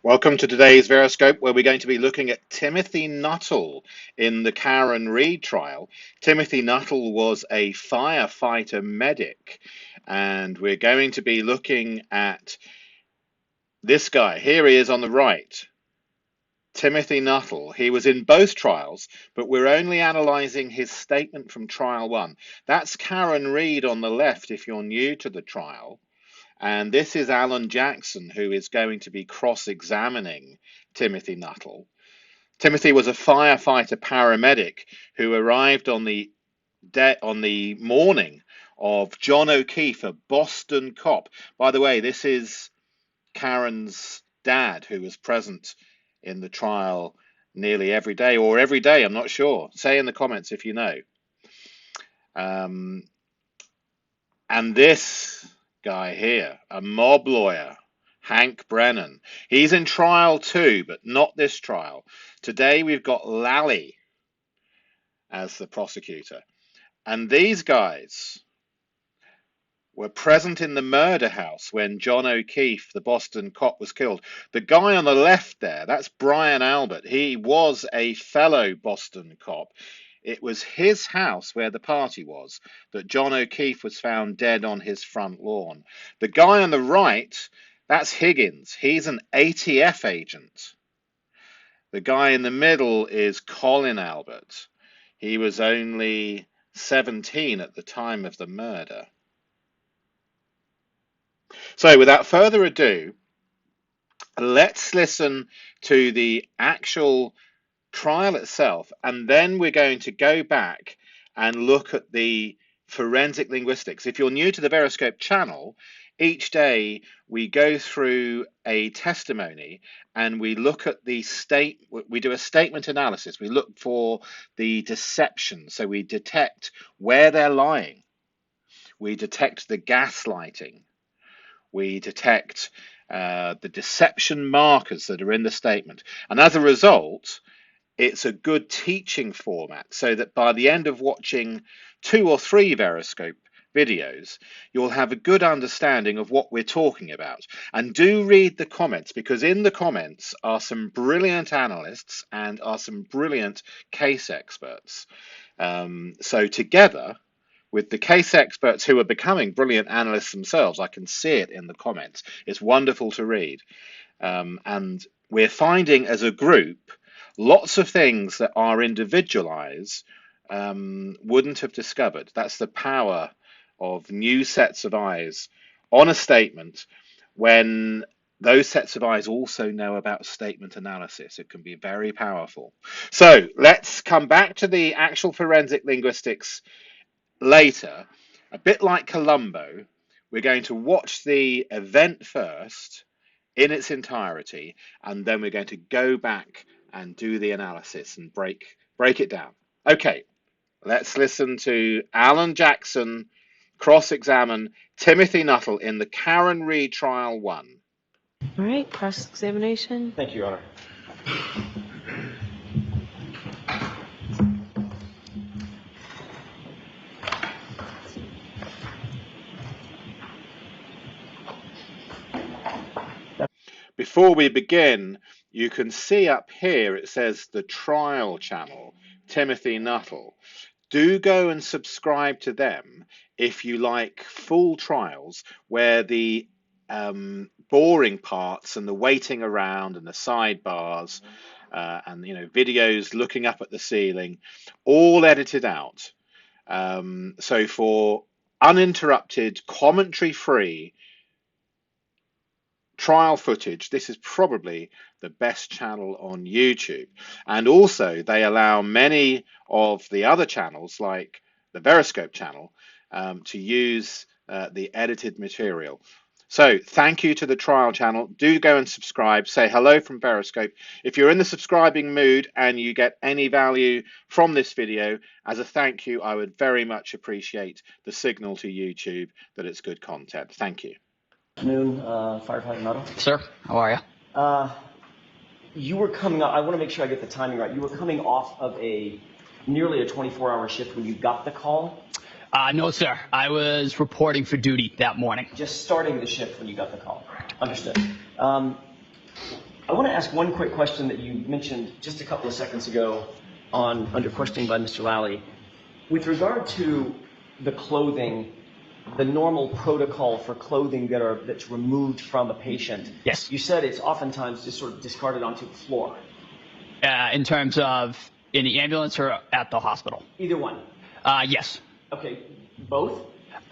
Welcome to today's Veroscope, where we're going to be looking at Timothy Nuttal in the Karen Read trial. Timothy Nuttal was a firefighter medic, and we're going to be looking at this guy. Here he is on the right, Timothy Nuttal. He was in both trials, but we're only analysing his statement from trial one. That's Karen Read on the left if you're new to the trial. And this is Alan Jackson, who is going to be cross-examining Timothy Nuttal. Timothy was a firefighter paramedic who arrived on the morning of John O'Keefe, a Boston cop. By the way, this is Karen's dad, who was present in the trial nearly every day, or every day, I'm not sure. Say in the comments if you know. And this guy here, a mob lawyer, Hank Brennan. He's in trial too, but not this trial. Today we've got Lally as the prosecutor. And these guys were present in the murder house when John O'Keefe, the Boston cop, was killed. The guy on the left there, that's Brian Albert. He was a fellow Boston cop. It was his house where the party was that John O'Keefe was found dead on his front lawn. The guy on the right, that's Higgins. He's an ATF agent. The guy in the middle is Colin Albert. He was only 17 at the time of the murder. So without further ado, let's listen to the actual trial itself, and then we're going to go back and look at the forensic linguistics. If you're new to the VEROSCOPE channel, each day we go through a testimony and we look at we do a statement analysis. We look for the deception, so we detect where they're lying. We detect the gaslighting. We detect the deception markers that are in the statement. And as a result, it's a good teaching format so that by the end of watching 2 or 3 Veroscope videos, you'll have a good understanding of what we're talking about. And do read the comments, because in the comments are some brilliant analysts and are some brilliant case experts. So together, with the case experts who are becoming brilliant analysts themselves, I can see it in the comments. It's wonderful to read. And we're finding as a group lots of things that our individuals wouldn't have discovered. That's the power of new sets of eyes on a statement when those sets of eyes also know about statement analysis. It can be very powerful. So let's come back to the actual forensic linguistics later. A bit like Columbo, we're going to watch the event first in its entirety, and then we're going to go back and do the analysis and break it down. Okay, let's listen to Alan Jackson cross-examine Timothy Nuttal in the Karen Read trial 1. All right, cross-examination. Thank you, Your Honor. Before we begin, you can see up here it says the trial channel, Timothy Nuttal. Do go and subscribe to them if you like full trials where the boring parts and the waiting around and the sidebars and videos looking up at the ceiling, all edited out. So for uninterrupted, commentary-free trial footage, this is probably the best channel on YouTube. And also they allow many of the other channels, like the VEROSCOPE channel, to use the edited material. So thank you to the trial channel. Do go and subscribe. Say hello from VEROSCOPE. If you're in the subscribing mood and you get any value from this video, as a thank you, I would very much appreciate the signal to YouTube that it's good content. Thank you. Afternoon, Firefighter Nuttal. Sir, how are you? You were coming up, I want to make sure I get the timing right. You were coming off of nearly a 24-hour shift when you got the call? No, sir. I was reporting for duty that morning. Just starting the shift when you got the call. Understood. I want to ask one quick question that you mentioned just a couple of seconds ago under questioning by Mr. Lally. With regard to the clothing, the normal protocol for clothing that's removed from a patient. Yes. You said it's oftentimes just sort of discarded onto the floor. In terms of in the ambulance or at the hospital? Either one. Yes. Okay, both?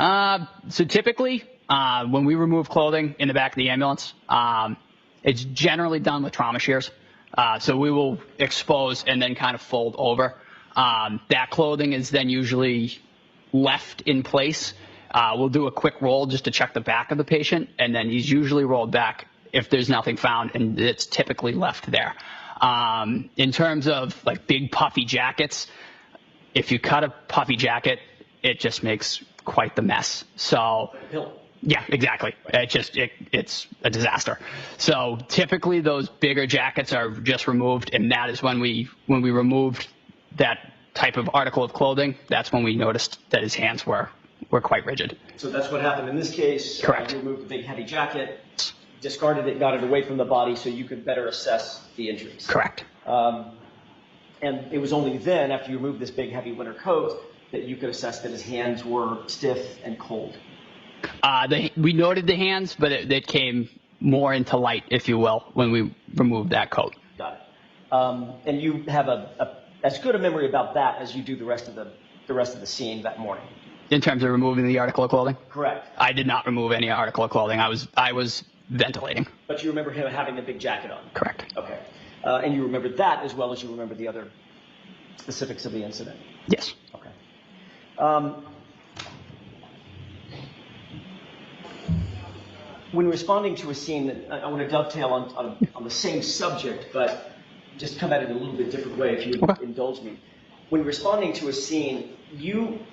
So typically, when we remove clothing in the back of the ambulance, it's generally done with trauma shears. So we will expose and then kind of fold over. That clothing is then usually left in place. We'll do a quick roll just to check the back of the patient, and then he's usually rolled back if there's nothing found, and it's typically left there. In terms of like big puffy jackets, if you cut a puffy jacket, it just makes quite the mess. So yeah, exactly. It's a disaster. So typically those bigger jackets are just removed, and that is when we removed that type of article of clothing, that's when we noticed that his hands were quite rigid. So that's what happened in this case. Correct. You removed the big heavy jacket, discarded it, got it away from the body so you could better assess the injuries. Correct. And it was only then, after you removed this big heavy winter coat, that you could assess that his hands were stiff and cold. We noted the hands, but it came more into light, if you will, when we removed that coat. Got it. And you have as good a memory about that as you do the rest of the scene that morning. In terms of removing the article of clothing? Correct. I did not remove any article of clothing. I was ventilating. But you remember him having the big jacket on? Correct. Okay. And you remember that as well as you remember the other specifics of the incident? Yes. Okay. When responding to a scene, I want to dovetail on the same subject, but just come at it a little bit different way, if you would indulge me. When responding to a scene,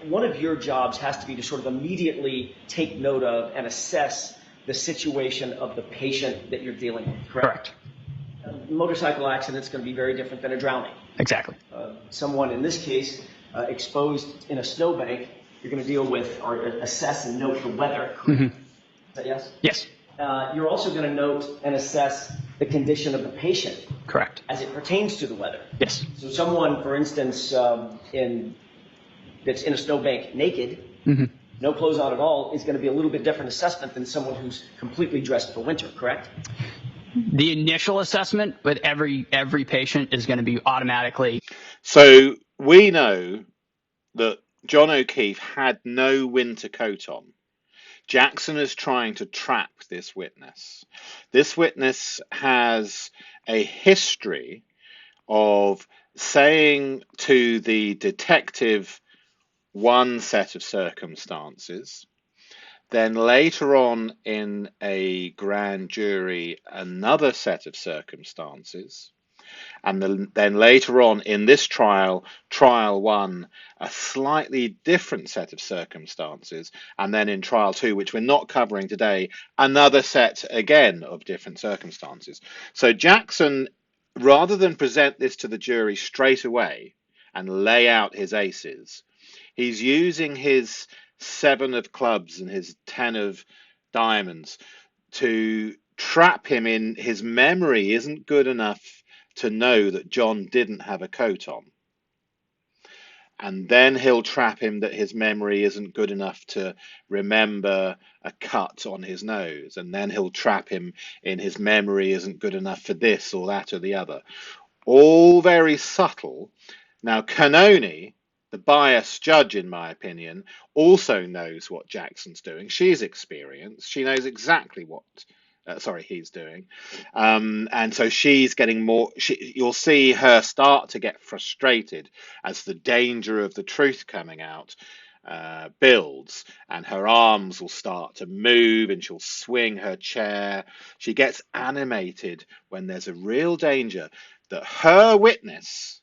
one of your jobs has to be to sort of immediately take note of and assess the situation of the patient that you're dealing with, correct? Correct. A motorcycle accident is going to be very different than a drowning. Exactly. Someone, in this case, exposed in a snowbank, you're going to deal with or assess and note the weather, correct? Mm-hmm. Is that yes? Yes. You're also going to note and assess the condition of the patient. Correct. As it pertains to the weather. Yes. So someone, for instance, that's in a snowbank naked, mm-hmm. no clothes on at all, is going to be a little bit different assessment than someone who's completely dressed for winter, correct? The initial assessment with every patient is going to be automatically. So we know that John O'Keefe had no winter coat on. Jackson is trying to trap this witness. This witness has a history of saying to the detective one set of circumstances, then later on in a grand jury another set of circumstances, and then later on in this trial one, a slightly different set of circumstances, and then in trial two, which we're not covering today, another set again of different circumstances. So Jackson, rather than present this to the jury straight away and lay out his aces, he's using his 7 of clubs and his 10 of diamonds to trap him in. His memory isn't good enough to know that John didn't have a coat on. And then he'll trap him that his memory isn't good enough to remember a cut on his nose. And then he'll trap him in his memory isn't good enough for this or that or the other. All very subtle. Now, Canoni, the biased judge, in my opinion, also knows what Jackson's doing. She's experienced. She knows exactly what he's doing. And so she's getting more, you'll see her start to get frustrated as the danger of the truth coming out builds, and her arms will start to move and she'll swing her chair. She gets animated when there's a real danger that her witness,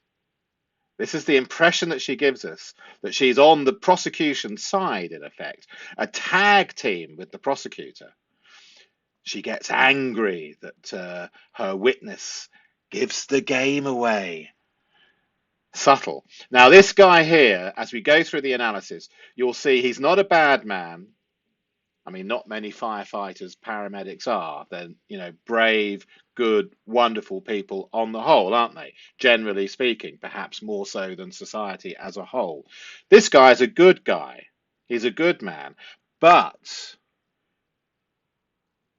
this is the impression that she gives us, that she's on the prosecution side, in effect, a tag team with the prosecutor. She gets angry that her witness gives the game away. Subtle. Now, this guy here, as we go through the analysis, you'll see he's not a bad man. I mean, not many firefighters, paramedics are. They're, brave, good, wonderful people on the whole, aren't they? Generally speaking, perhaps more so than society as a whole. This guy's a good guy. He's a good man, but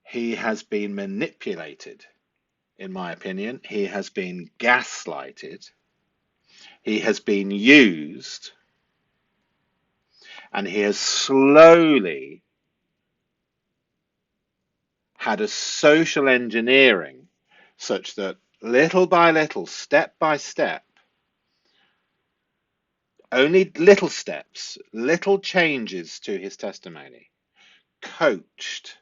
he has been manipulated, in my opinion. He has been gaslighted. He has been used, and he has slowly had a social engineering such that little by little, step by step, only little steps, little changes to his testimony, coached,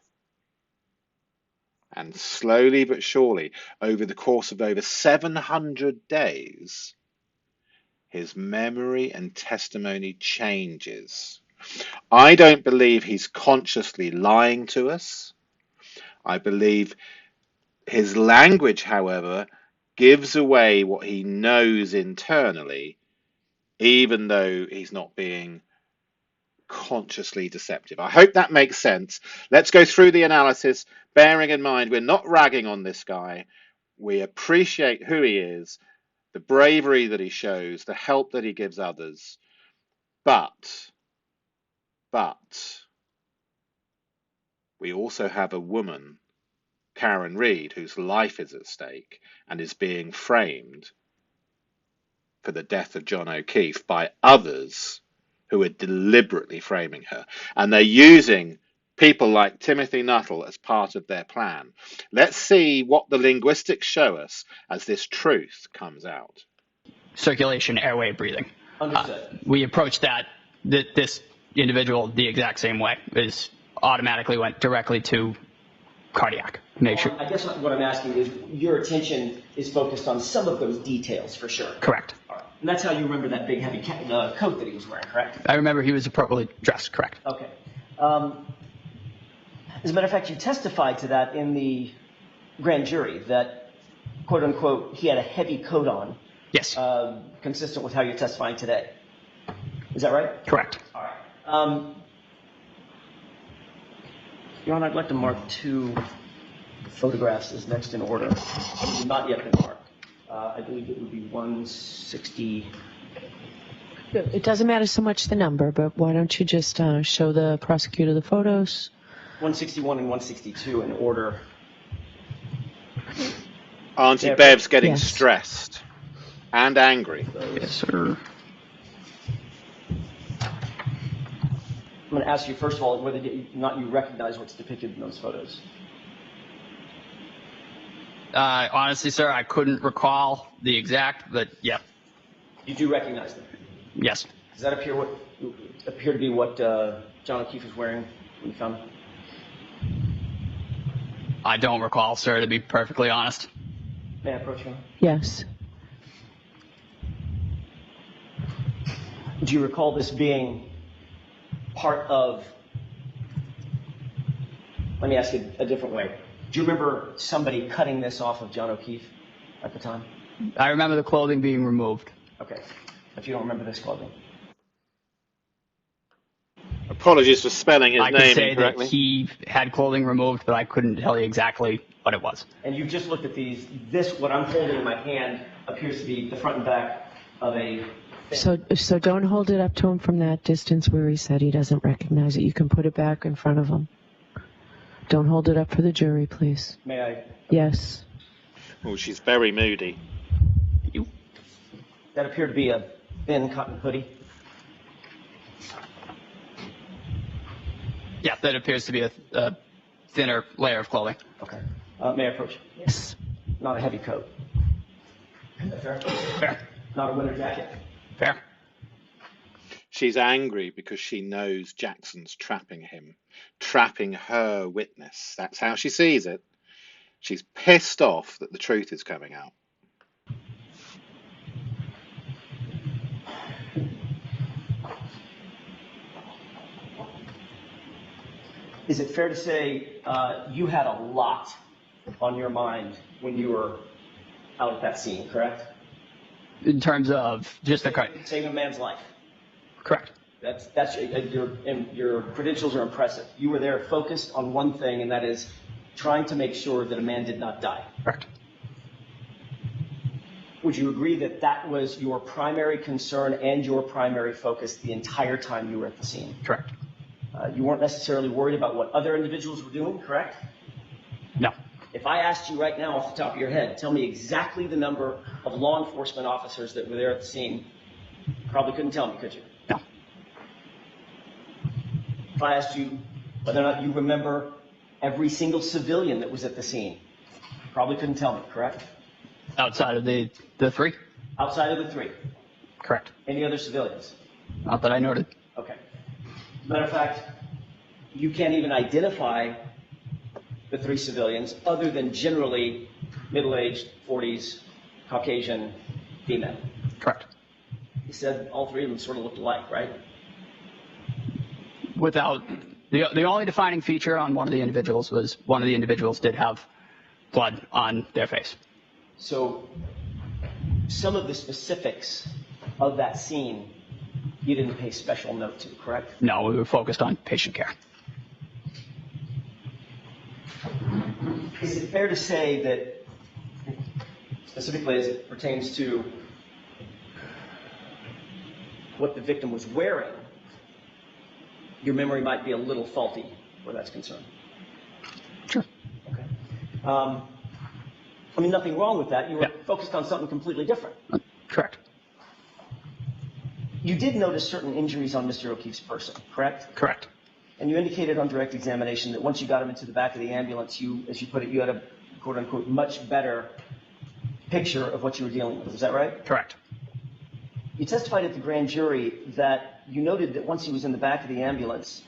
and slowly but surely, over the course of over 700 days, his memory and testimony changes. I don't believe he's consciously lying to us. I believe his language, however, gives away what he knows internally, even though he's not being consciously deceptive. I hope that makes sense. Let's go through the analysis, bearing in mind we're not ragging on this guy. We appreciate who he is, the bravery that he shows, the help that he gives others. But we also have a woman, Karen Reid, whose life is at stake and is being framed for the death of John O'Keefe by others who are deliberately framing her. And they're using people like Timothy Nuttal as part of their plan. Let's see what the linguistics show us as this truth comes out. Circulation, airway, breathing. Understood. We approached this individual the exact same way. Is automatically went directly to cardiac. Make sure. I guess what I'm asking is your attention is focused on some of those details for sure. Correct. All right. And that's how you remember that big heavy coat that he was wearing, correct? I remember he was appropriately dressed. Correct. Okay. As a matter of fact, you testified to that in the grand jury that, quote unquote, he had a heavy coat on. Yes. Consistent with how you're testifying today. Is that right? Correct. All right. Your Honor, I'd like to mark 2 photographs as next in order. They have not yet been marked. I believe it would be 160. It doesn't matter so much the number, but why don't you just show the prosecutor the photos? 161 and 162 in order. Auntie Yeah, Bev's getting yes. stressed and angry. Yes, sir. I'm going to ask you, first of all, whether or not you recognize what's depicted in those photos. Honestly, sir, I couldn't recall the exact, but yeah. You do recognize them? Yes. Does that appear to be what John O'Keefe was wearing when you found him? I don't recall, sir, to be perfectly honest. May I approach him? Yes. Do you recall this being part of, let me ask it a different way. Do you remember somebody cutting this off of John O'Keefe at the time? I remember the clothing being removed. Okay. If you don't remember this clothing. Apologies for spelling his I could name say that incorrectly. he had clothing removed, but I couldn't tell you exactly what it was. And you've just looked at these. This, what I'm holding in my hand, appears to be the front and back of a... So don't hold it up to him from that distance where he said he doesn't recognize it. You can put it back in front of him. Don't hold it up for the jury, please. May I? Yes. Oh, she's very moody. That appeared to be a thin cotton hoodie. Yeah, that appears to be a thinner layer of clothing. Okay. May I approach? Yes. Not a heavy coat. Fair? Fair. Not a winter jacket. Fair. She's angry because she knows Jackson's trapping him, trapping her witness. That's how she sees it. She's pissed off that the truth is coming out. Is it fair to say you had a lot on your mind when you were out at that scene, correct? In terms of just the Saving a man's life. correct. That's your credentials are impressive. You were there focused on one thing, and that is trying to make sure that a man did not die. Correct. Would you agree that that was your primary concern and your primary focus the entire time you were at the scene? Correct. You weren't necessarily worried about what other individuals were doing, correct? No. If I asked you right now off the top of your head, tell me exactly the number of law enforcement officers that were there at the scene, you probably couldn't tell me, could you? No. If I asked you whether or not you remember every single civilian that was at the scene, you probably couldn't tell me, correct? Outside of the three? Outside of the three. Correct. Any other civilians? Not that I noted. Okay. Matter of fact, you can't even identify the three civilians other than generally middle-aged, 40s, Caucasian, female. Correct. You said all three of them sort of looked alike, right? Without the only defining feature on one of the individuals was one of the individuals did have blood on their face. So some of the specifics of that scene you didn't pay special note to, correct? No, we were focused on patient care. Is it fair to say that, specifically as it pertains to what the victim was wearing, your memory might be a little faulty where that's concerned? Sure. Okay. I mean, nothing wrong with that. You were focused on something completely different. Correct. You did notice certain injuries on Mr. O'Keefe's person, correct? Correct. And you indicated on direct examination that once you got him into the back of the ambulance, you, as you put it, you had a quote-unquote much better picture of what you were dealing with. Is that right? Correct. You testified at the grand jury that you noted that once he was in the back of the ambulance,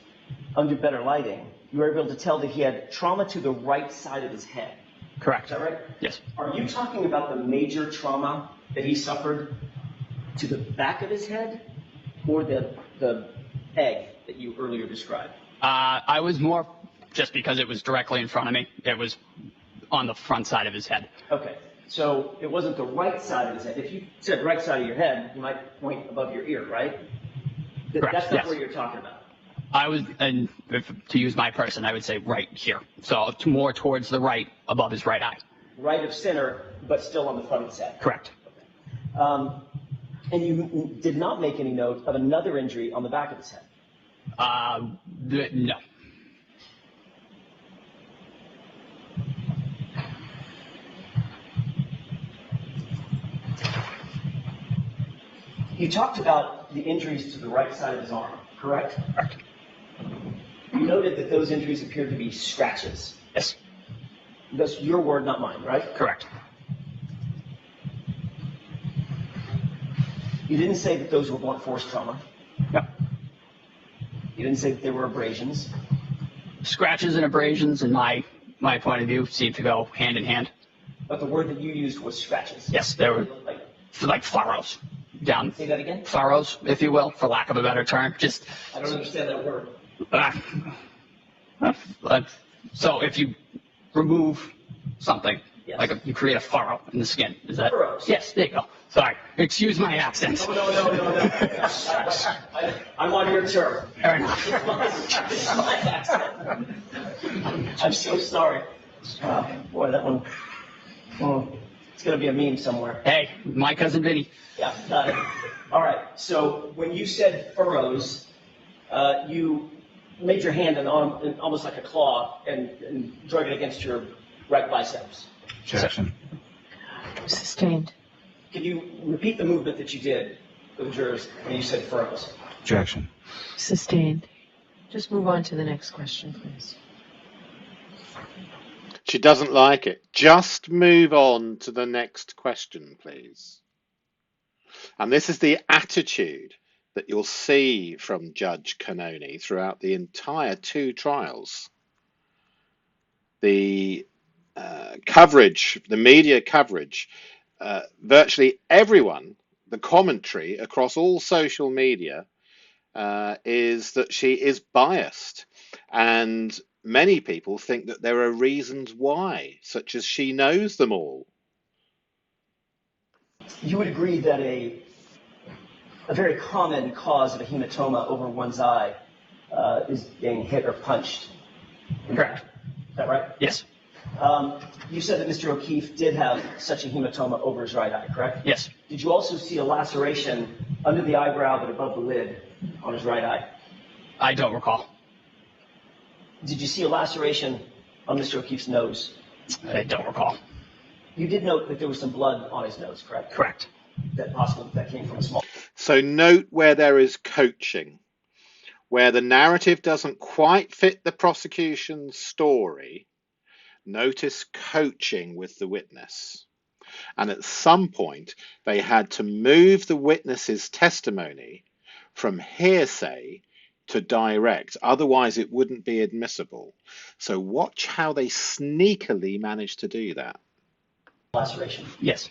under better lighting, you were able to tell that he had trauma to the right side of his head. Correct. Is that right? Yes. Are you talking about the major trauma that he suffered to the back of his head, or the egg that you earlier described? I was more just because it was directly in front of me. It was on the front side of his head. Okay. So it wasn't the right side of his head. If you said right side of your head, you might point above your ear, right? Correct. That's not Yes. what you're talking about. I was, and to use my person, I would say right here. So more towards the right, above his right eye. Right of center, but still on the front of his head. Correct. And you did not make any note of another injury on the back of his head. No. You talked about the injuries to the right side of his arm, correct? Correct. You noted that those injuries appeared to be scratches. Yes. That's your word, not mine, right? Correct. You didn't say that those were blunt force trauma. No. You didn't say that they were abrasions. Scratches and abrasions, in my point of view, seem to go hand in hand. But the word that you used was scratches. Yes, they were like furrows down. Say that again? Furrows, if you will, for lack of a better term. Just. I don't understand that word. So if you remove something, Yes. like you create a furrow in the skin, is that? Furrows. Yes, there you go. Sorry, excuse my accent. No. I'm on your turf. Fair enough. This is my accent. I'm so sorry. Boy, that one. Oh, it's going to be a meme somewhere. Hey, my cousin Vinny. Yeah, got it. All right. So when you said furrows, you made your hand in almost like a claw and drug it against your right biceps. Objection. Sustained. Can you repeat the movement that you did for the jurors when you said furrows? Objection. Sustained. Just move on to the next question, please. She doesn't like it. Just move on to the next question, please. And this is the attitude that you'll see from Judge Cannoni throughout the entire two trials. The coverage, the media coverage, virtually everyone, the commentary across all social media is that she is biased. And many people think that there are reasons why, such as she knows them all. You would agree that a very common cause of a hematoma over one's eye is being hit or punched. Correct. Is that right? Yes. You said that Mr. O'Keefe did have such a hematoma over his right eye, correct? Yes. Did you also see a laceration under the eyebrow but above the lid on his right eye? I don't recall. Did you see a laceration on Mr. O'Keefe's nose? I don't recall. You did note that there was some blood on his nose, correct? Correct. That possible that came from a small. So note where there is coaching, where the narrative doesn't quite fit the prosecution's story. Notice coaching with the witness. And at some point, they had to move the witness's testimony from hearsay to direct. Otherwise, it wouldn't be admissible. So watch how they sneakily managed to do that. Laceration. Yes.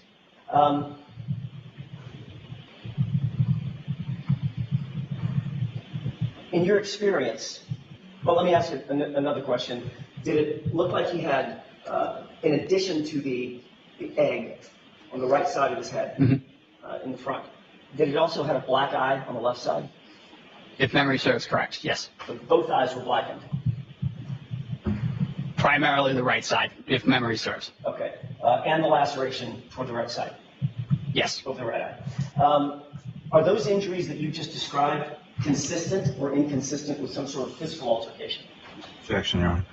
In your experience, well, let me ask you another question. Did it look like he had, in addition to the egg on the right side of his head, in the front, did it also have a black eye on the left side? If memory serves correct, yes. So both eyes were blackened. Primarily the right side, if memory serves. Okay. And the laceration toward the right side? Yes. Both the right eye. Are those injuries that you just described consistent or inconsistent with some sort of physical altercation? Objection, Your Honor.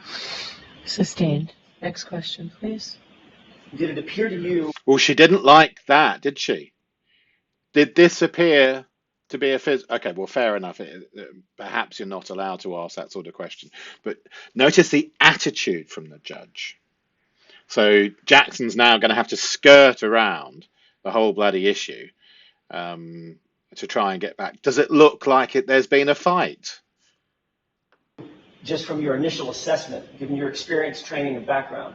Sustained. Next question, please. Did it appear to you? Well, she didn't like that, did she? Did this appear to be a okay, well, fair enough. Perhaps you're not allowed to ask that sort of question. But notice the attitude from the judge. So Jackson's now going to have to skirt around the whole bloody issue to try and get back. Does it look like there's been a fight? Just from your initial assessment, given your experience, training, and background,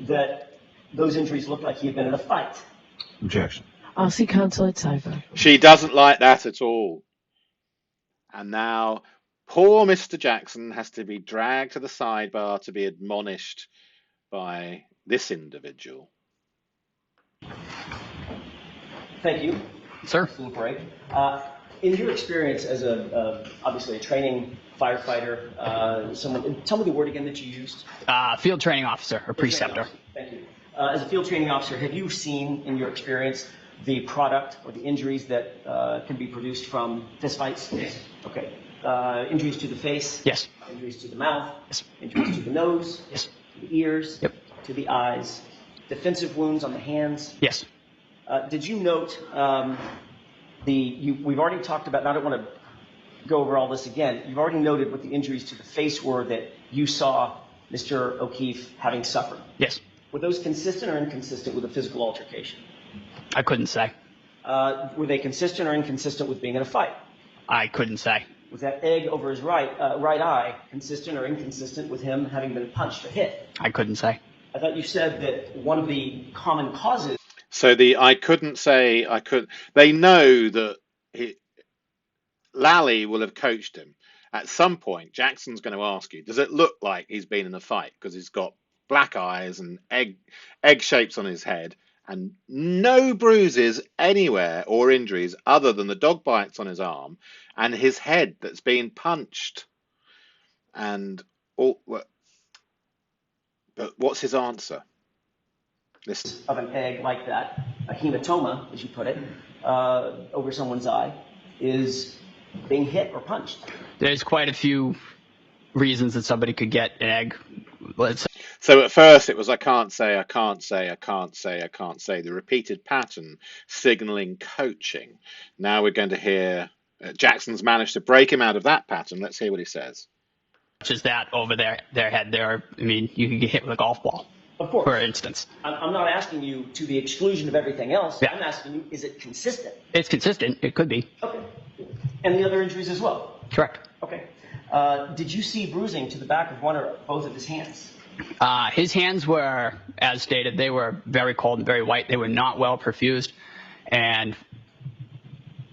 that those injuries look like he had been in a fight? Objection. I'll see counsel at sidebar. She doesn't like that at all. And now poor Mr. Jackson has to be dragged to the sidebar to be admonished by this individual. Thank you. Sir? Full break. In your experience as obviously a training firefighter, tell me the word again that you used. Field training officer or preceptor. Thank you. As a field training officer, have you seen in your experience the product or the injuries that can be produced from fistfights? Yes. Okay. Injuries to the face? Yes. Injuries to the mouth? Yes. Injuries to the nose? Yes. To the ears? Yep. To the eyes? Defensive wounds on the hands? Yes. Did you note we've already talked about, and I don't want to go over all this again, you've already noted what the injuries to the face were that you saw Mr. O'Keefe having suffered. Yes. Were those consistent or inconsistent with a physical altercation? I couldn't say. Were they consistent or inconsistent with being in a fight? I couldn't say. Was that egg over his right eye consistent or inconsistent with him having been punched or hit? I couldn't say. I thought you said that one of the common causes. So I couldn't say, they know that Lally will have coached him. At some point, Jackson's going to ask you, does it look like he's been in a fight? Because he's got black eyes and egg shapes on his head and no bruises anywhere or injuries other than the dog bites on his arm and his head that's been punched. And but what's his answer? Listen. Of an egg like that, a hematoma, as you put it, over someone's eye, is being hit or punched. There's quite a few reasons that somebody could get an egg. So at first it was I can't say, I can't say, I can't say, I can't say. The repeated pattern signaling coaching. Now we're going to hear Jackson's managed to break him out of that pattern. Let's hear what he says. Just that over their head there. I mean, you could get hit with a golf ball. Of course. For instance. I'm not asking you to the exclusion of everything else. Yeah. I'm asking you, is it consistent? It's consistent. It could be. Okay. And the other injuries as well? Correct. Okay. Did you see bruising to the back of one or both of his hands? His hands were, as stated, they were very cold and very white. They were not well perfused. And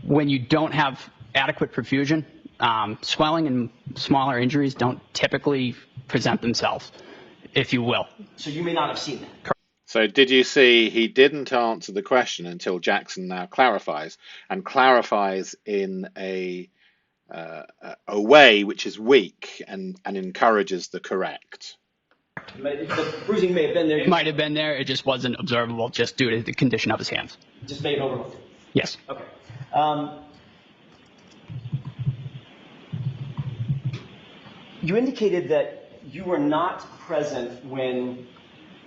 when you don't have adequate perfusion, swelling and smaller injuries don't typically present themselves, if you will. So you may not have seen that. So did you see he didn't answer the question until Jackson now clarifies, and clarifies in a way which is weak and encourages the correct. The bruising may have been there. It might have been there. It just wasn't observable just due to the condition of his hands. Just may have overlooked it. Yes. Okay. You indicated that you were not present when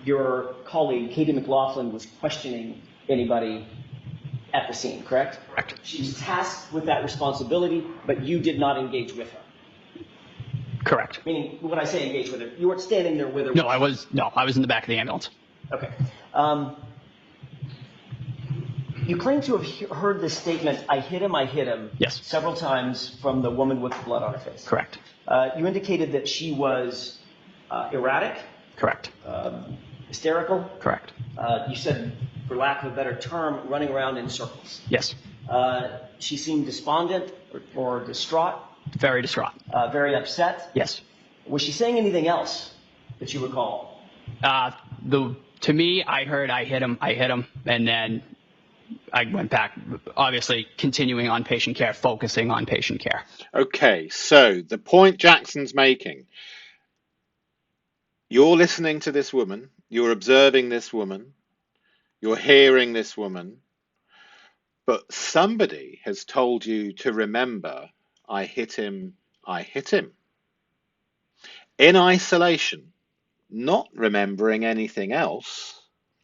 your colleague, Katie McLaughlin, was questioning anybody at the scene, correct? Correct. She was tasked with that responsibility, but you did not engage with her. Correct. Meaning, when I say engage with her, you weren't standing there with her. No, I was in the back of the ambulance. Okay. You claim to have heard this statement, I hit him, Yes. several times from the woman with the blood on her face. Correct. You indicated that she was erratic, Correct. hysterical. Correct. You said, for lack of a better term, running around in circles. Yes. She seemed despondent or distraught, Very distraught. very upset. Yes. Was she saying anything else that you recall? To me, I heard I hit him, and then I went back, obviously continuing on patient care, focusing on patient care. Okay, so the point Jackson's making, you're listening to this woman, you're observing this woman, you're hearing this woman, but somebody has told you to remember, I hit him, I hit him. In isolation, not remembering anything else.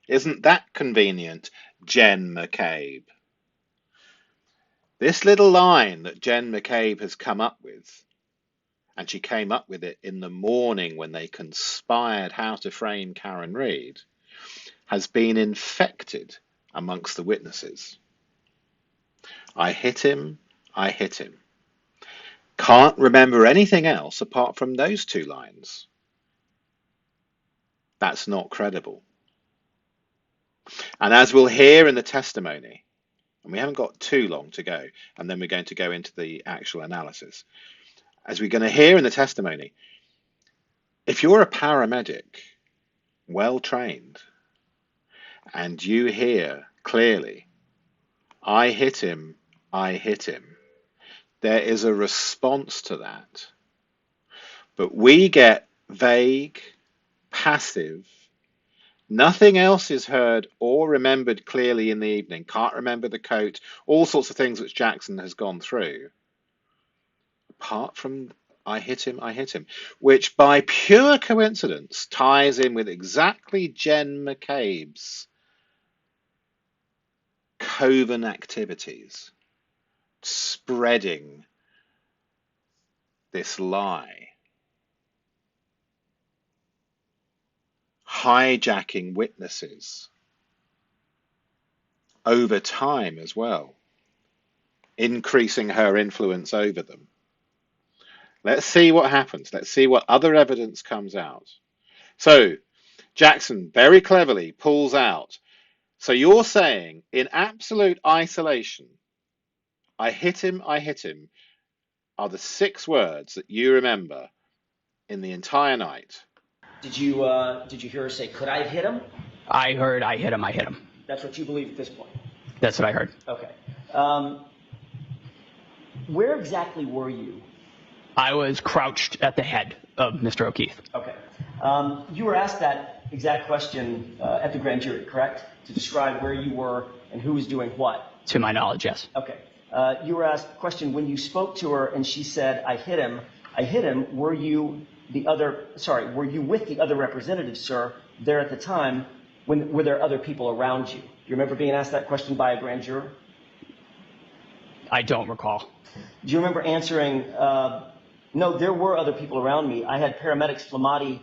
Isn't that convenient, Jenn McCabe? This little line that Jenn McCabe has come up with, and she came up with it in the morning when they conspired how to frame Karen Read, has been infected amongst the witnesses. I hit him, I hit him. Can't remember anything else apart from those two lines. That's not credible. And as we'll hear in the testimony, and we haven't got too long to go, and then we're going to go into the actual analysis. As we're going to hear in the testimony, if you're a paramedic, well trained, and you hear clearly, I hit him, there is a response to that. But we get vague, passive, nothing else is heard or remembered clearly in the evening. Can't remember the coat, all sorts of things which Jackson has gone through. Apart from I hit him, which by pure coincidence ties in with exactly Jenn McCabe's coven activities, spreading this lie, hijacking witnesses over time as well, increasing her influence over them. Let's see what happens. Let's see what other evidence comes out. So Jackson very cleverly pulls out. So you're saying in absolute isolation, I hit him, are the 6 words that you remember in the entire night. Did you hear her say, could I have hit him? I heard I hit him. That's what you believe at this point? That's what I heard. Okay. Where exactly were you? I was crouched at the head of Mr. O'Keefe. Okay. You were asked that exact question at the grand jury, correct? To describe where you were and who was doing what? To my knowledge, yes. Okay. You were asked a question when you spoke to her and she said, I hit him, were you with the other representatives, sir, there at the time? Were there other people around you? Do you remember being asked that question by a grand juror? I don't recall. Do you remember answering, no, there were other people around me. I had paramedics Flamati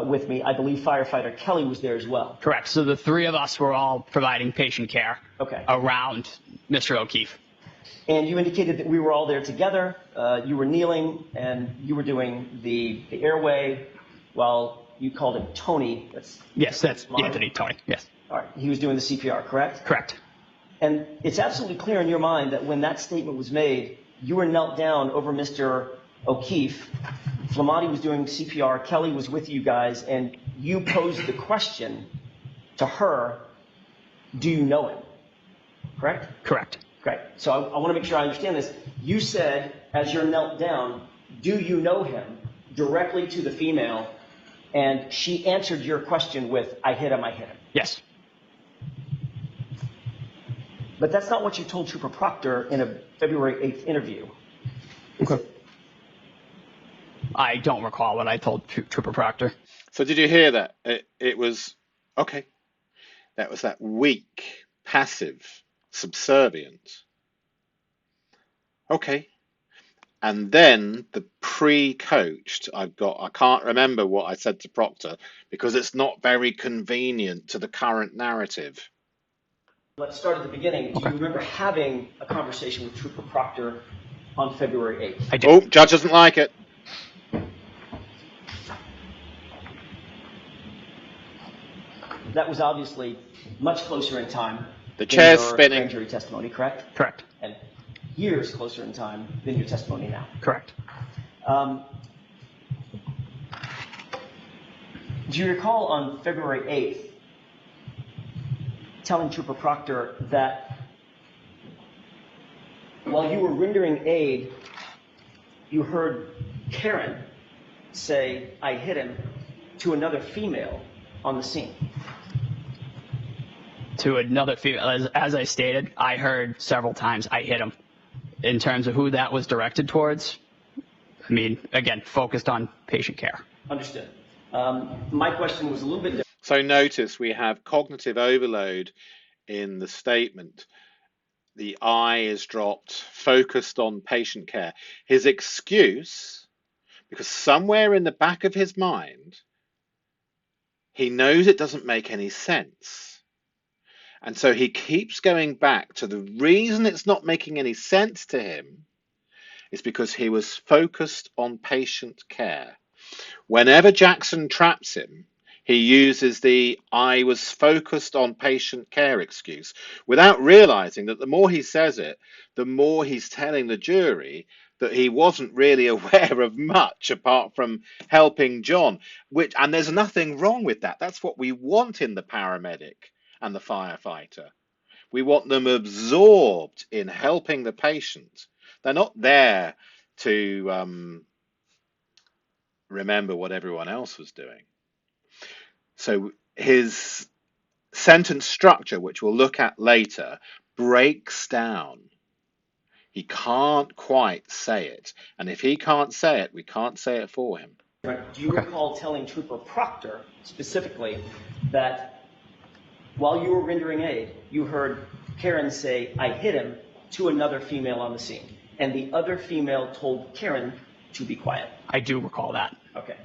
with me. I believe Firefighter Kelly was there as well. Correct. So the 3 of us were all providing patient care around Mr. O'Keefe. And you indicated that we were all there together. You were kneeling and you were doing the airway while you called him Tony. That's Anthony Tony. Yes. All right. He was doing the CPR, correct? Correct. And it's absolutely clear in your mind that when that statement was made, you were knelt down over Mr. O'Keefe. Flamati was doing CPR. Kelly was with you guys, and you posed the question to her, do you know him? Correct? Correct. Great. So I want to make sure I understand this. You said, as you're knelt down, do you know him? Directly to the female, And she answered your question with, I hit him, I hit him. Yes. But that's not what you told Trooper Proctor in a February 8th interview. Is it? I don't recall what I told Trooper Proctor. So did you hear that? It was, okay, that was that weak, passive, subservient. Okay. And then the pre-coached, I can't remember what I said to Proctor because it's not very convenient to the current narrative. Let's start at the beginning. Do you remember having a conversation with Trooper Proctor on February 8th? I do. Oh, judge doesn't like it. That was obviously much closer in time. The chair's than your spinning. Grand jury testimony, correct? Correct. And years closer in time than your testimony now. Correct. Do you recall on February 8th telling Trooper Proctor that while you were rendering aid, you heard Karen say, I hit him, to another female on the scene? To another female, as I stated, I heard several times I hit him. In terms of who that was directed towards, I mean, again, focused on patient care. Understood. My question was a little bit different. So notice we have cognitive overload in the statement. The I is dropped, focused on patient care. His excuse, because somewhere in the back of his mind, he knows it doesn't make any sense. And so he keeps going back to the reason it's not making any sense to him is because he was focused on patient care. Whenever Jackson traps him, he uses the I was focused on patient care excuse without realizing that the more he says it, the more he's telling the jury that he wasn't really aware of much apart from helping John, and there's nothing wrong with that. That's what we want in the paramedic and the firefighter. We want them absorbed in helping the patient. They're not there to remember what everyone else was doing. So his sentence structure, which we'll look at later, breaks down. He can't quite say it. And if he can't say it, we can't say it for him. Do you recall telling Trooper Proctor specifically that while you were rendering aid, you heard Karen say, I hit him, to another female on the scene, and the other female told Karen to be quiet? I do recall that. Okay.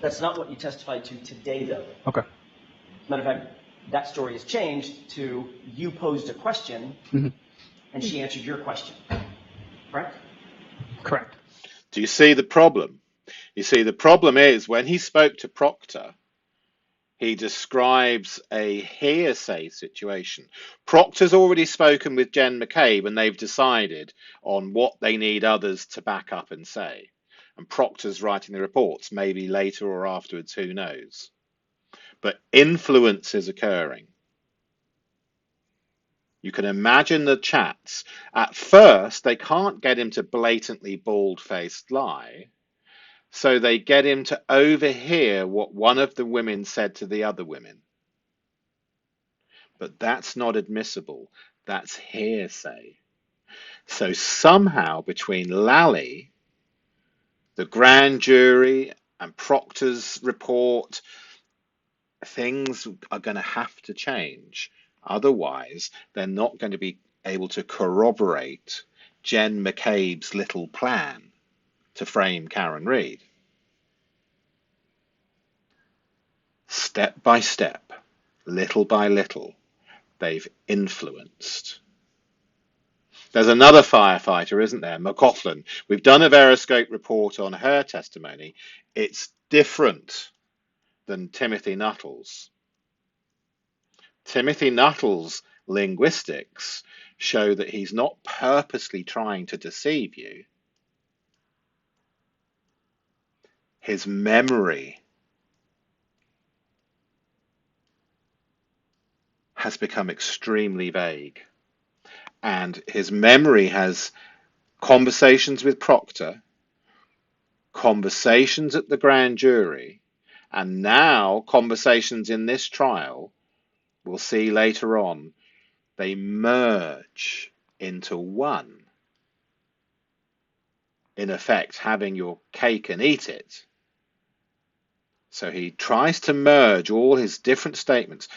That's not what you testified to today, though. Okay. Matter of fact, that story has changed to you posed a question, and she answered your question. Correct? Correct. Do you see the problem? You see, the problem is when he spoke to Proctor, he describes a hearsay situation. Proctor's already spoken with Jenn McCabe, and they've decided on what they need others to back up and say. And Proctor's writing the reports, maybe later or afterwards, who knows. But influence is occurring. You can imagine the chats. At first, they can't get him to blatantly bald-faced lie, so they get him to overhear what one of the women said to the other women. But that's not admissible. That's hearsay. So somehow between Lally, the grand jury, and Proctor's report, things are going to have to change. Otherwise, they're not going to be able to corroborate Jenn McCabe's little plan to frame Karen Read. Step by step, little by little, they've influenced. There's another firefighter, isn't there? McCaughlin. We've done a VEROSCOPE report on her testimony. It's different than Timothy Nuttall's. Timothy Nuttall's linguistics show that he's not purposely trying to deceive you. His memory has become extremely vague. And his memory has conversations with Proctor, conversations at the grand jury, and now conversations in this trial, we'll see later on, they merge into one. In effect, having your cake and eat it. So he tries to merge all his different statements.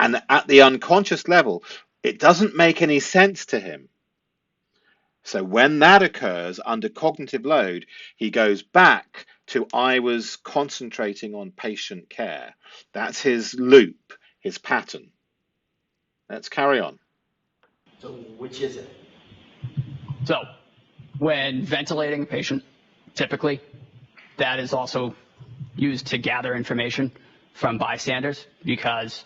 And at the unconscious level, it doesn't make any sense to him. So when that occurs under cognitive load, he goes back to I was concentrating on patient care. That's his loop, his pattern. Let's carry on. So which is it? So when ventilating a patient, typically, that is also used to gather information from bystanders, because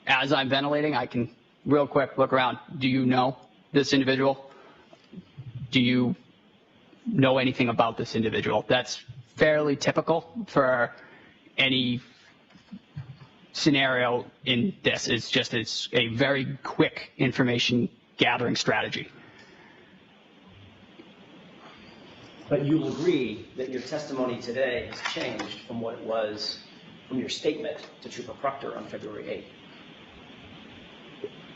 as I'm ventilating, I can real quick look around. Do you know this individual? Do you know anything about this individual? That's fairly typical for any scenario in this. It's a very quick information gathering strategy. But you'll agree that your testimony today has changed from what it was from your statement to Trooper Proctor on February 8th.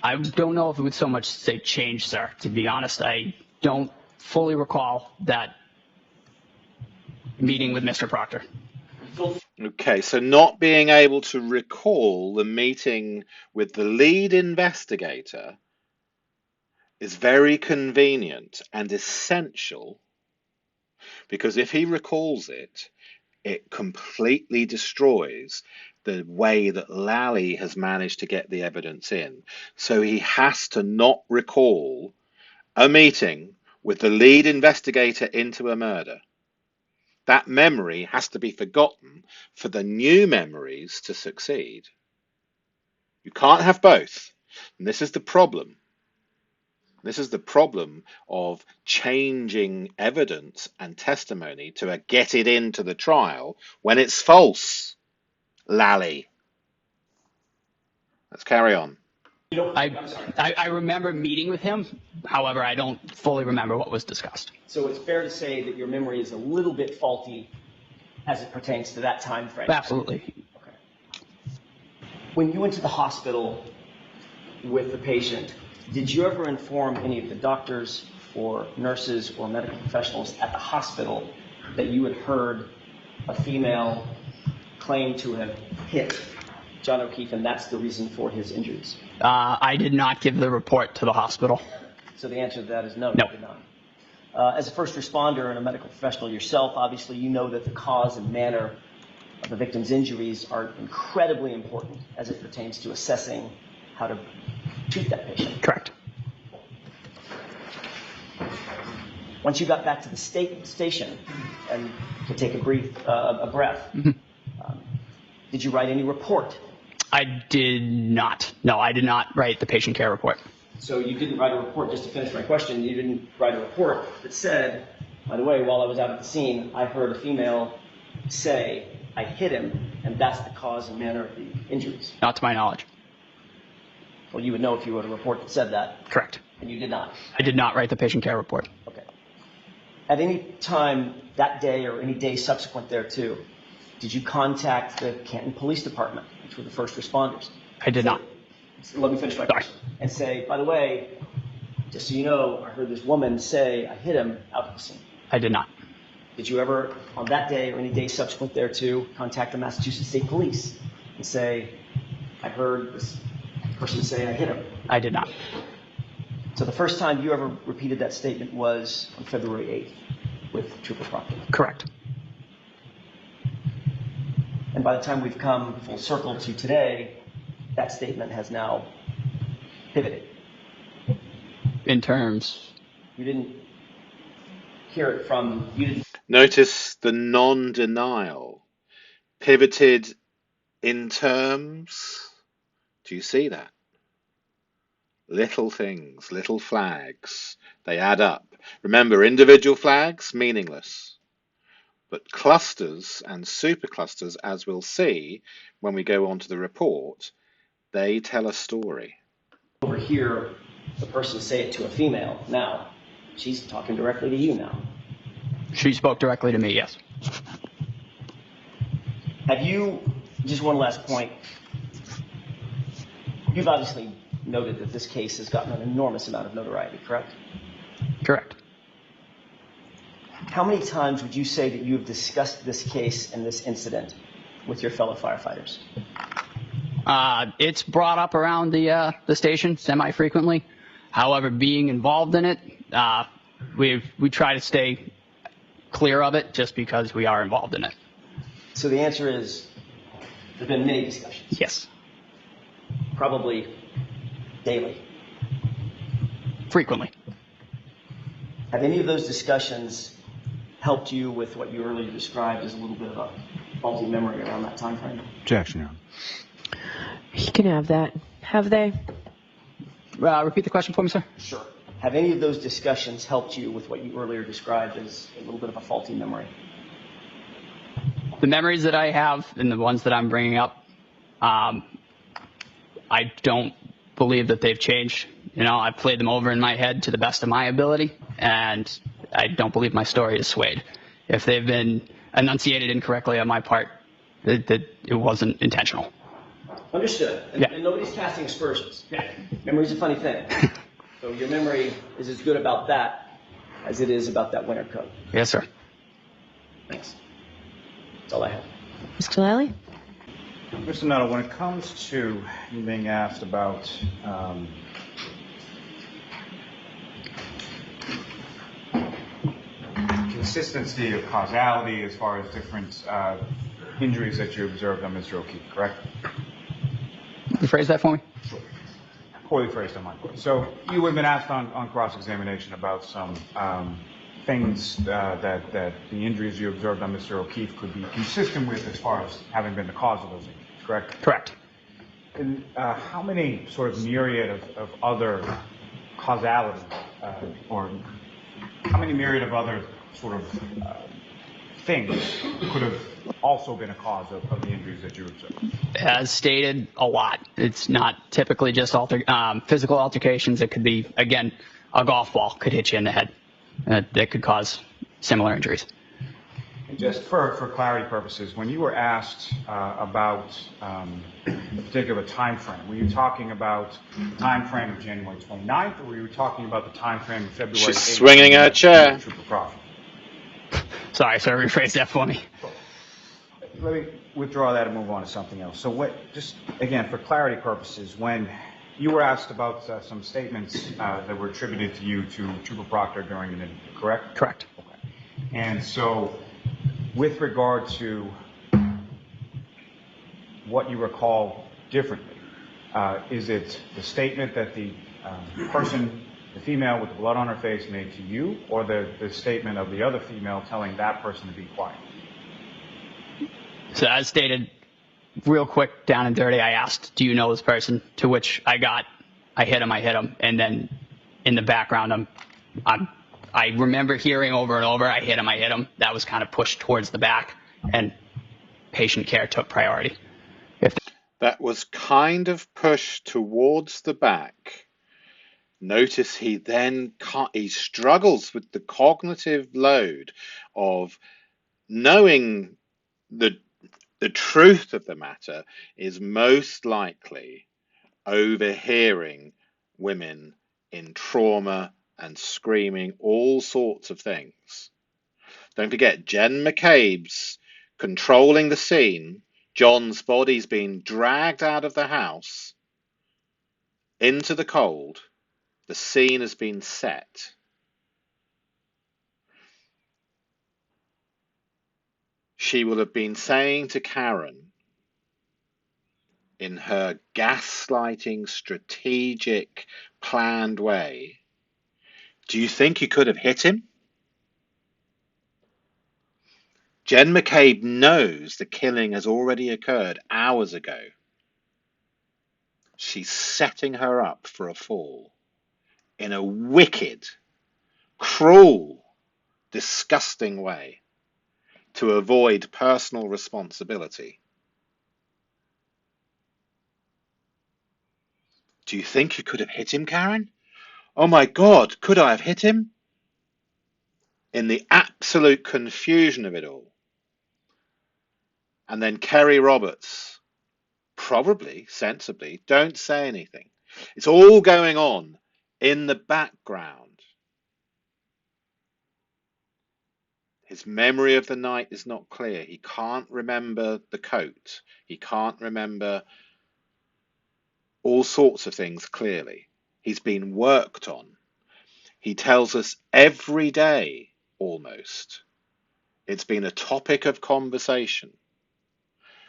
I don't know if it would so much say change, sir. To be honest, I don't fully recall that meeting with Mr. Proctor. Okay, so not being able to recall the meeting with the lead investigator is very convenient and essential, because if he recalls it, it completely destroys the way that Lally has managed to get the evidence in. So he has to not recall a meeting with the lead investigator into a murder. That memory has to be forgotten for the new memories to succeed. You can't have both. And this is the problem. This is the problem of changing evidence and testimony to get it into the trial when it's false. Lally. Let's carry on. I remember meeting with him. However, I don't fully remember what was discussed. So it's fair to say that your memory is a little bit faulty as it pertains to that time frame. Absolutely. Okay. When you went to the hospital with the patient, did you ever inform any of the doctors or nurses or medical professionals at the hospital that you had heard a female claim to have hit John O'Keefe, and that's the reason for his injuries? I did not give the report to the hospital. So the answer to that is no, No. you did not. As a first responder and a medical professional yourself, obviously you know that the cause and manner of the victim's injuries are incredibly important as it pertains to assessing how to treat that patient. Correct. Once you got back to the station and to take a breath, did you write any report? I did not. No, I did not write the patient care report. So you didn't write a report, just to finish my question, you didn't write a report that said, by the way, while I was out at the scene, I heard a female say, I hit him, and that's the cause and manner of the injuries. Not to my knowledge. Well, you would know if you wrote a report that said that. Correct. And you did not. I did not write the patient care report. Okay. At any time that day or any day subsequent thereto, did you contact the Canton Police Department, which were the first responders? I did not. So let me finish my question. And say, by the way, just so you know, I heard this woman say I hit him out at the scene. I did not. Did you ever, on that day or any day subsequent thereto, contact the Massachusetts State Police and say, I heard this person say I hit him? I did not. So the first time you ever repeated that statement was on February 8th with Trooper Proctor? Correct. And by the time we've come full circle to today, that statement has now pivoted. In terms? You didn't hear it from, you didn't. Notice the non-denial. Pivoted in terms. Do you see that? Little things, little flags, they add up. Remember, individual flags, meaningless. But clusters and superclusters, as we'll see when we go on to the report, they tell a story. Over here, the person say it to a female. Now, she's talking directly to you now. She spoke directly to me, yes. Have you, just one last point, you've obviously noted that this case has gotten an enormous amount of notoriety, correct? Correct. How many times would you say that you have discussed this case and this incident with your fellow firefighters? It's brought up around the station semi-frequently. However, being involved in it, we try to stay clear of it just because we are involved in it. So the answer is, there have been many discussions. Yes. Probably daily. Frequently. Have any of those discussions helped you with what you earlier described as a little bit of a faulty memory around that time frame? Objection, Your Honor. He can have that. Have they? Repeat the question for me, sir. Sure. Have any of those discussions helped you with what you earlier described as a little bit of a faulty memory? The memories that I have and the ones that I'm bringing up, I don't believe that they've changed. You know, I've played them over in my head to the best of my ability, and I don't believe my story is swayed. If they've been enunciated incorrectly on my part, that it wasn't intentional. Understood. And nobody's casting aspersions. Memory's a funny thing. So your memory is as good about that as it is about that winter coat. Yes, sir. Thanks. That's all I have. Mr. Lally? Mr. Nuttall, when it comes to you being asked about consistency of causality as far as different injuries that you observed on Mr. O'Keefe, correct? Rephrase that for me. Sure. Poorly phrased on my part. So you have been asked on cross-examination about some things that the injuries you observed on Mr. O'Keefe could be consistent with as far as having been the cause of those injuries, correct? Correct. And how many sort of myriad of other causality, or how many myriad of other sort of things could have also been a cause of the injuries that you observed? As stated, a lot. It's not typically just physical altercations. It could be, again, a golf ball could hit you in the head. That could cause similar injuries. And just for clarity purposes, when you were asked about a particular time frame, were you talking about the time frame of January 29th, or were you talking about the time frame of February 8th? She's swinging her chair. Sorry, sir, rephrase that for me. Let me withdraw that and move on to something else. So just again, for clarity purposes, when you were asked about some statements that were attributed to you to Trooper Proctor during an interview, correct? Correct. Okay. And so with regard to what you recall differently, is it the statement that the person, the female with the blood on her face, made to you, or the statement of the other female telling that person to be quiet? So as stated, real quick, down and dirty, I asked, do you know this person? To which I hit him. And then in the background, I remember hearing over and over, I hit him. That was kind of pushed towards the back, and patient care took priority. That was kind of pushed towards the back. Notice he struggles with the cognitive load of knowing the truth of the matter is most likely overhearing women in trauma and screaming all sorts of things. Don't forget, Jenn McCabe's controlling the scene. John's body's being dragged out of the house into the cold. The scene has been set. She will have been saying to Karen, in her gaslighting, strategic, planned way, do you think you could have hit him? Jenn McCabe knows the killing has already occurred hours ago. She's setting her up for a fall in a wicked, cruel, disgusting way to avoid personal responsibility. Do you think you could have hit him, Karen? Oh my God, could I have hit him? in the absolute confusion of it all. And then Kerry Roberts, probably sensibly, don't say anything. It's all going on in the background. His memory of the night is not clear. He can't remember the coat. He can't remember all sorts of things clearly. He's been worked on. He tells us every day, almost. It's been a topic of conversation.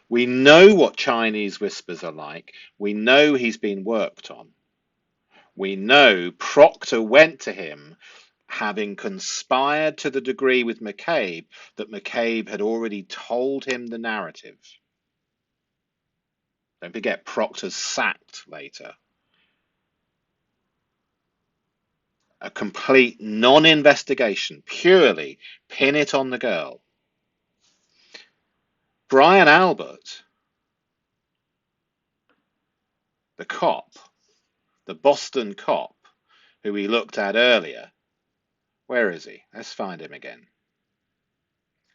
We know what Chinese whispers are like. We know he's been worked on. We know Proctor went to him having conspired to the degree with McCabe that McCabe had already told him the narrative. Don't forget, Proctor's sacked later. A complete non-investigation, purely pin it on the girl. Brian Albert, the cop, the Boston cop who we looked at earlier, where is he? Let's find him again.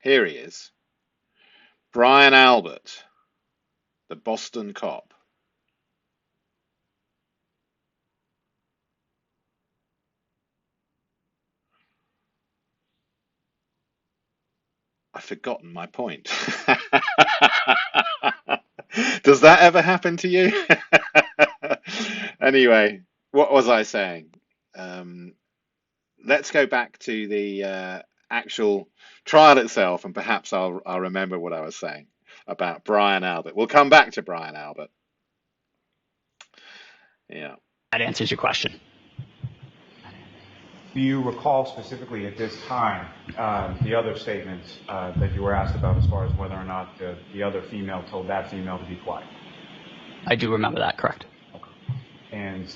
Here he is. Brian Albert, the Boston cop. I've forgotten my point. Does that ever happen to you? Anyway, what was I saying? Let's go back to the actual trial itself, and perhaps I'll remember what I was saying about Brian Albert. We'll come back to Brian Albert. Yeah. That answers your question. Do you recall specifically at this time the other statements that you were asked about as far as whether or not the other female told that female to be quiet? I do remember that, correct. Okay. And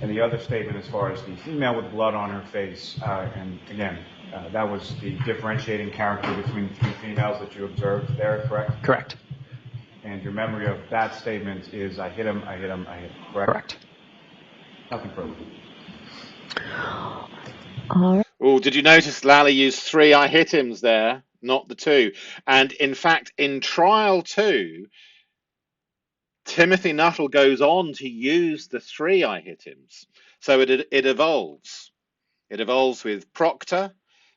the other statement as far as the female with blood on her face, and again, that was the differentiating character between the three females that you observed there, correct? Correct. And your memory of that statement is, I hit him, I hit him, I hit him, correct? Correct. Nothing further. All right. Oh, did you notice Lally used 3 I hit hims there, not the 2? And in fact, in trial 2, Timothy Nuttal goes on to use the 3 I hit hims. So it evolves. It evolves with Proctor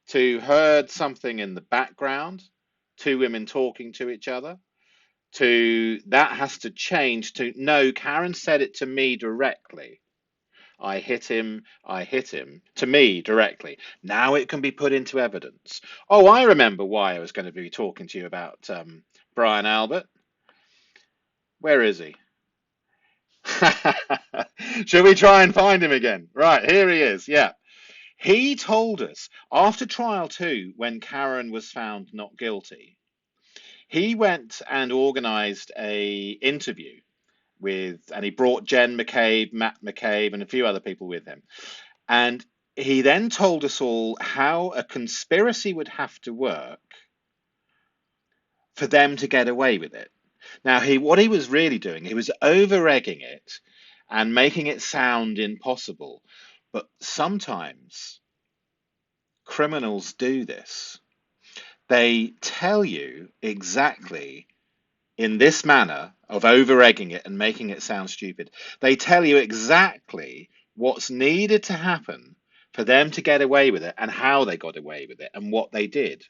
to heard something in the background, 2 women talking to each other, to that has to change to, no, Karen said it to me directly. I hit him, to me directly. Now it can be put into evidence. Oh, I remember why I was going to be talking to you about Brian Albert. Where is he? Shall we try and find him again? Right, here he is. Yeah. He told us after trial 2, when Karen was found not guilty, he went and organized a interview and he brought Jenn McCabe, Matt McCabe, and a few other people with him. And he then told us all how a conspiracy would have to work for them to get away with it. Now, what he was really doing, he was over-egging it and making it sound impossible. But sometimes criminals do this. They tell you exactly in this manner of over-egging it and making it sound stupid. They tell you exactly what's needed to happen for them to get away with it and how they got away with it and what they did.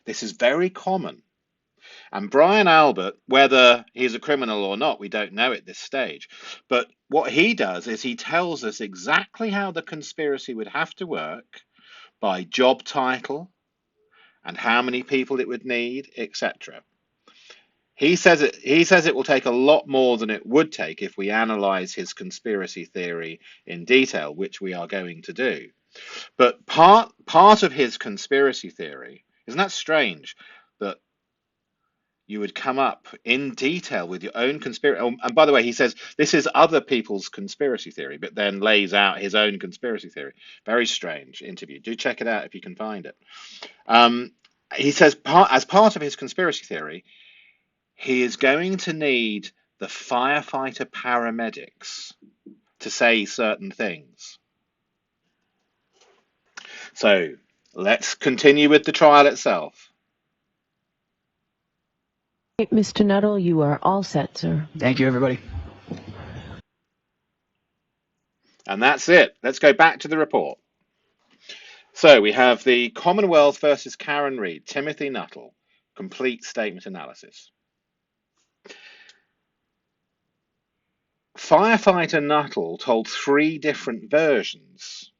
This is very common. And Brian Albert, whether he's a criminal or not, we don't know at this stage. But what he does is he tells us exactly how the conspiracy would have to work by job title and how many people it would need, etc. He says it will take a lot more than it would take if we analyze his conspiracy theory in detail, which we are going to do. But part of his conspiracy theory, isn't that strange that you would come up in detail with your own conspiracy? Oh, and by the way, he says this is other people's conspiracy theory, but then lays out his own conspiracy theory. Very strange interview. Do check it out if you can find it. He says as part of his conspiracy theory, he is going to need the firefighter paramedics to say certain things. So let's continue with the trial itself. Mr. Nuttall, you are all set, sir. Thank you, everybody. And that's it. Let's go back to the report. So we have the Commonwealth versus Karen Reid, Timothy Nuttal, complete statement analysis. Firefighter Nuttall told 3 different versions.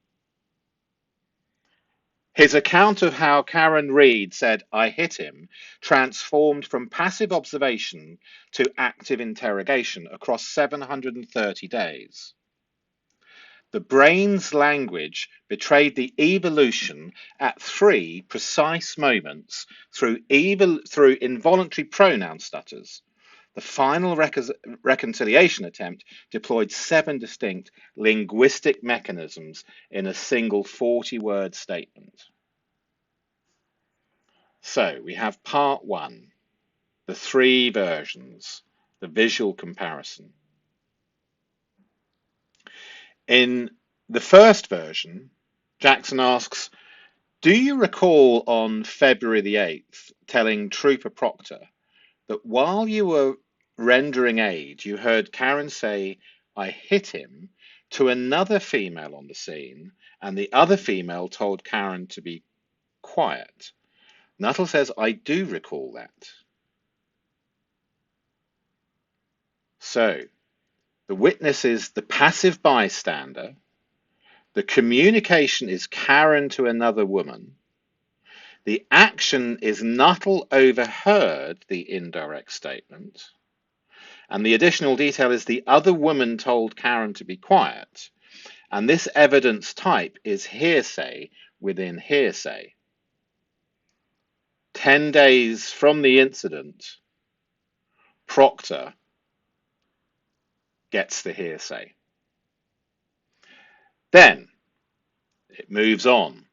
His account of how Karen Reid said, "I hit him," transformed from passive observation to active interrogation across 730 days. The brain's language betrayed the evolution at 3 precise moments through involuntary pronoun stutters. The final reconciliation attempt deployed 7 distinct linguistic mechanisms in a single 40-word statement. So we have part 1, the 3 versions, the visual comparison. In the first version, Jackson asks, "Do you recall on February the 8th telling Trooper Proctor that while you were rendering aid, you heard Karen say, 'I hit him,' to another female on the scene, and the other female told Karen to be quiet?" Nuttall says, "I do recall that." So, the witness is the passive bystander. The communication is Karen to another woman. The action is Nuttall overheard the indirect statement. And the additional detail is the other woman told Karen to be quiet. And this evidence type is hearsay within hearsay. 10 days from the incident, Proctor gets the hearsay. Then it moves on.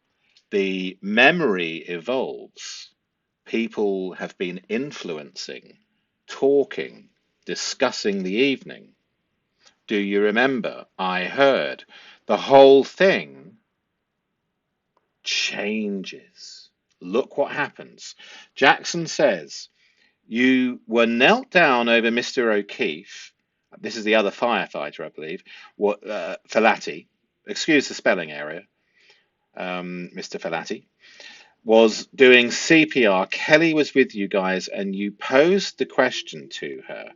The memory evolves. People have been influencing, talking, discussing the evening. Do you remember? I heard. The whole thing changes. Look what happens. Jackson says, "You were knelt down over Mr. O'Keefe." This is the other firefighter, I believe. Filati. Excuse the spelling error. Mr. Filati was doing CPR. Kelly was with you guys, and you posed the question to her.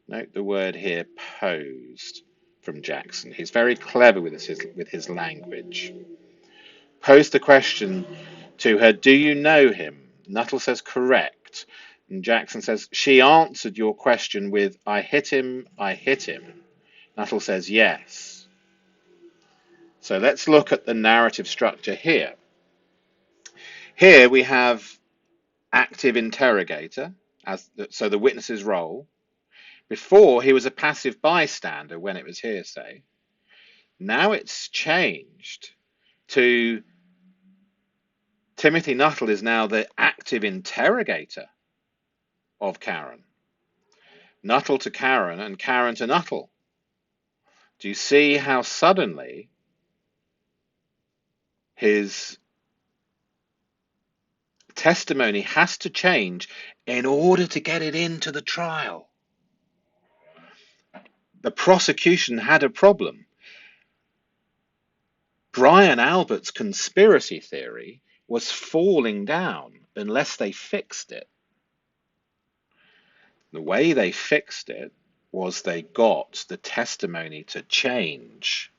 Note the word here, posed, from Jackson. He's very clever with his language. Posed the question to her, "Do you know him?" Nuttall says, "Correct." And Jackson says, "She answered your question with, 'I hit him, I hit him.'" Nuttall says, "Yes." So let's look at the narrative structure here. Here we have active interrogator, so the witness's role. Before, he was a passive bystander when it was hearsay. Now it's changed to Timothy Nuttal is now the active interrogator of Karen. Nuttall to Karen and Karen to Nuttall. Do you see how suddenly his testimony has to change in order to get it into the trial? The prosecution had a problem. Brian Albert's conspiracy theory was falling down unless they fixed it. The way they fixed it was they got the testimony to change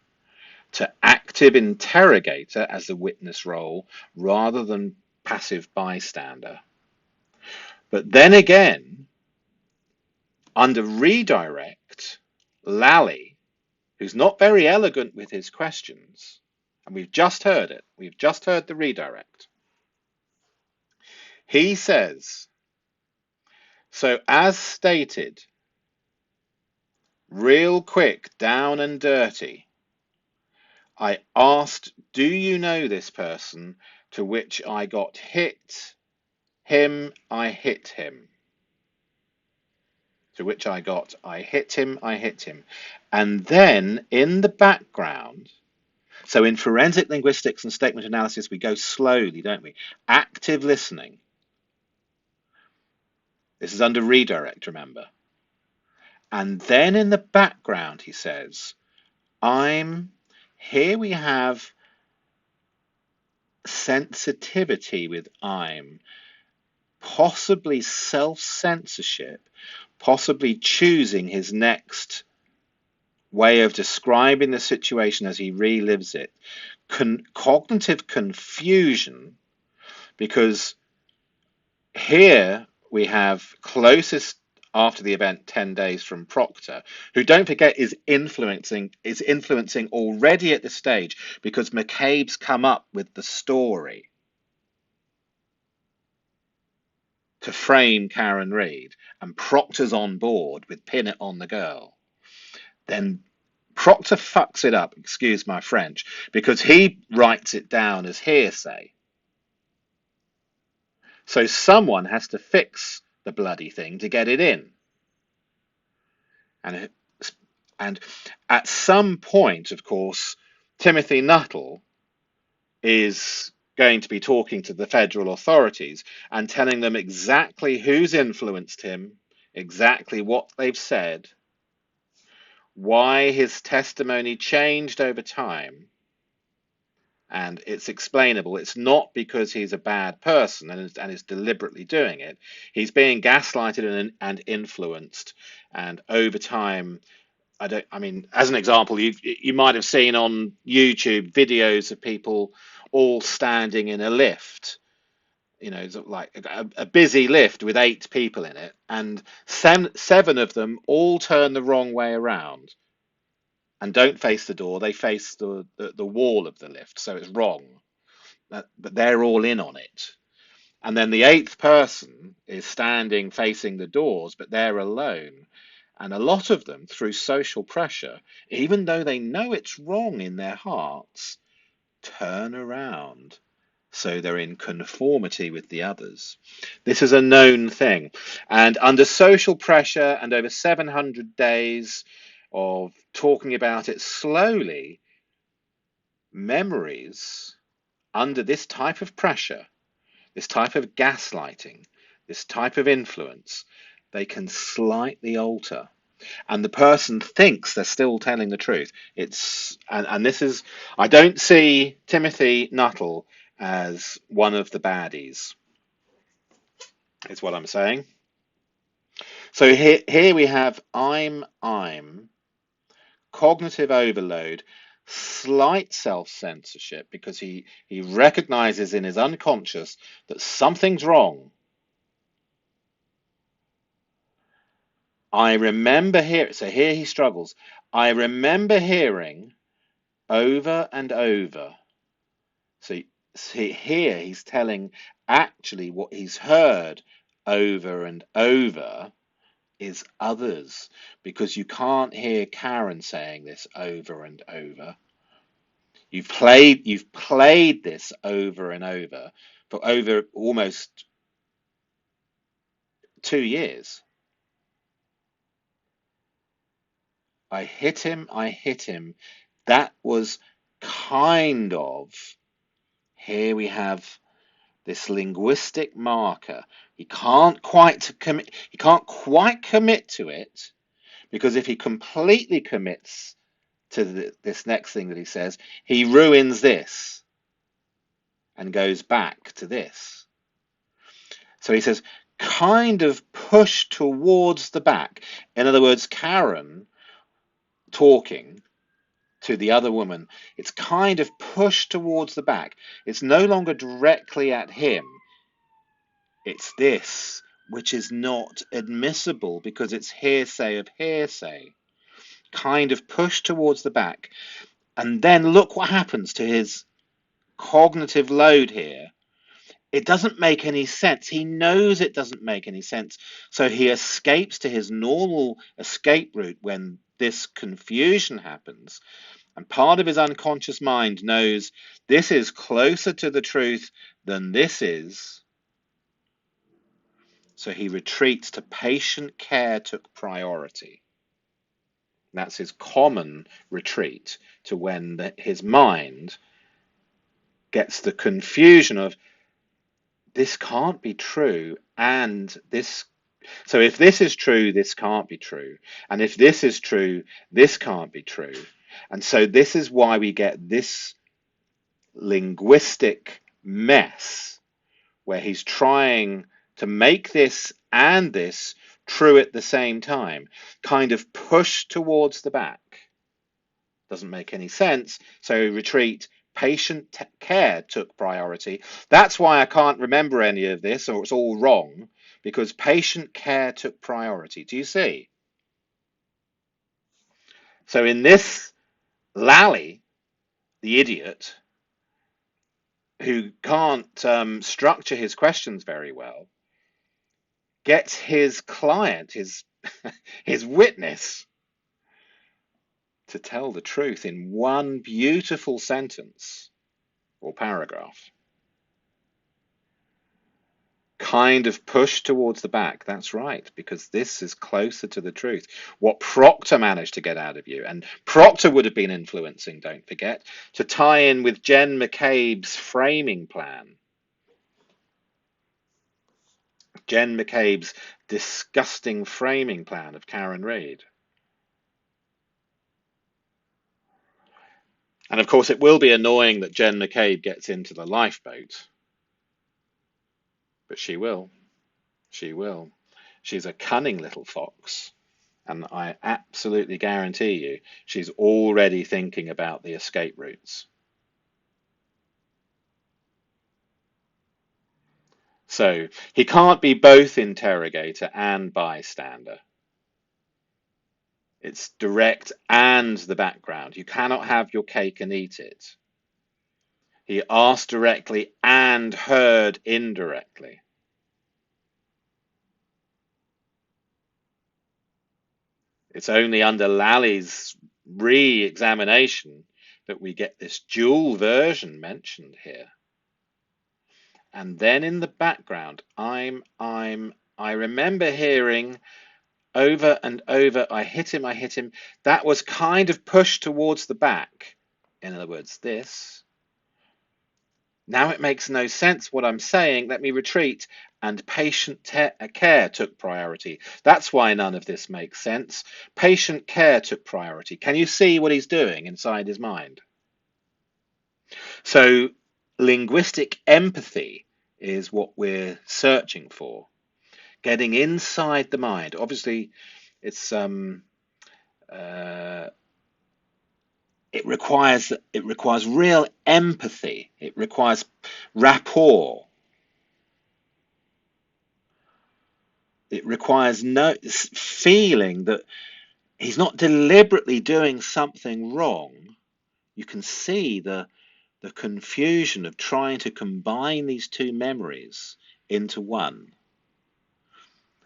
to active interrogator as the witness role rather than passive bystander. But then again, under redirect, Lally, who's not very elegant with his questions, and we've just heard it, we've just heard the redirect. He says, "So as stated, real quick, down and dirty, I asked, 'Do you know this person?' To which I got hit him, I hit him. To which I got, I hit him, I hit him." And then in the background, So in forensic linguistics and statement analysis, we go slowly, don't we? Active listening. This is under redirect, remember. And then in the background, he says, here we have sensitivity with possibly self-censorship, possibly choosing his next way of describing the situation as he relives it, cognitive confusion, because here we have closest after the event 10 days from Proctor, who, don't forget, is influencing already at this stage, because McCabe's come up with the story to frame Karen Reid, and Proctor's on board with pin it on the girl. Then Proctor fucks it up, excuse my French, because he writes it down as hearsay. So someone has to fix the bloody thing to get it in. And at some point, of course, Timothy Nuttal is going to be talking to the federal authorities and telling them exactly who's influenced him, exactly what they've said, why his testimony changed over time. And it's explainable. It's not because he's a bad person and is deliberately doing it. He's being gaslighted and influenced. And over time, I mean, as an example, you might have seen on YouTube videos of people all standing in a lift, like a busy lift with 8 people in it, and 7 of them all turn the wrong way around and don't face the door. They face the wall of the lift, so it's wrong. But they're all in on it. And then the 8th person is standing facing the doors, but they're alone. And a lot of them, through social pressure, even though they know it's wrong in their hearts, turn around. So they're in conformity with the others. This is a known thing. And under social pressure and over 700 days of talking about it slowly, memories under this type of pressure, this type of gaslighting, this type of influence, they can slightly alter. And the person thinks they're still telling the truth. And this is, I don't see Timothy Nuttal as one of the baddies, is what I'm saying. So here we have I'm, cognitive overload, slight self-censorship, because he recognizes in his unconscious that something's wrong. I remember hearing, so here he struggles. I remember hearing over and over. So here he's telling actually what he's heard over and over is others, because you can't hear Karen saying this over and over. You've played this over and over for over almost 2 years. I hit him. That was kind of, here we have this linguistic marker. He can't quite commit to it, because if he completely commits to this next thing that he says, he ruins this and goes back to this. So he says, kind of push towards the back. In other words, Karen talking to the other woman, it's kind of pushed towards the back. It's no longer directly at him. It's this, which is not admissible because it's hearsay of hearsay. Kind of pushed towards the back. And then look what happens to his cognitive load here. It doesn't make any sense. He knows it doesn't make any sense. So he escapes to his normal escape route when this confusion happens. And part of his unconscious mind knows this is closer to the truth than this is. So he retreats to patient care took priority. That's his common retreat to when his mind gets the confusion of this can't be true and this. So if this is true, this can't be true. And if this is true, this can't be true. And so this is why we get this linguistic mess where he's trying to make this and this true at the same time, kind of push towards the back. Doesn't make any sense. So retreat, patient care took priority. That's why I can't remember any of this, or it's all wrong, because patient care took priority. Do you see? So in this, Lally, the idiot, who can't structure his questions very well, gets his client, his his witness, to tell the truth in one beautiful sentence or paragraph. Kind of push towards the back. That's right, because this is closer to the truth. What Proctor managed to get out of you, and Proctor would have been influencing, don't forget, to tie in with Jenn McCabe's framing plan. Jenn McCabe's disgusting framing plan of Karen Reid. And of course, it will be annoying that Jenn McCabe gets into the lifeboat. But she will. She will. She's a cunning little fox. And I absolutely guarantee you, she's already thinking about the escape routes. So he can't be both interrogator and bystander. It's direct and the background. You cannot have your cake and eat it. He asked directly and heard indirectly. It's only under Lally's re-examination that we get this dual version mentioned here. And then in the background, I remember hearing over and over, I hit him. That was kind of pushed towards the back. In other words, this. Now it makes no sense what I'm saying. Let me retreat. And patient care took priority. That's why none of this makes sense. Patient care took priority. Can you see what he's doing inside his mind? So linguistic empathy is what we're searching for. Getting inside the mind. Obviously, it's it requires real empathy. It requires rapport. It requires no feeling that he's not deliberately doing something wrong. You can see the confusion of trying to combine these two memories into one.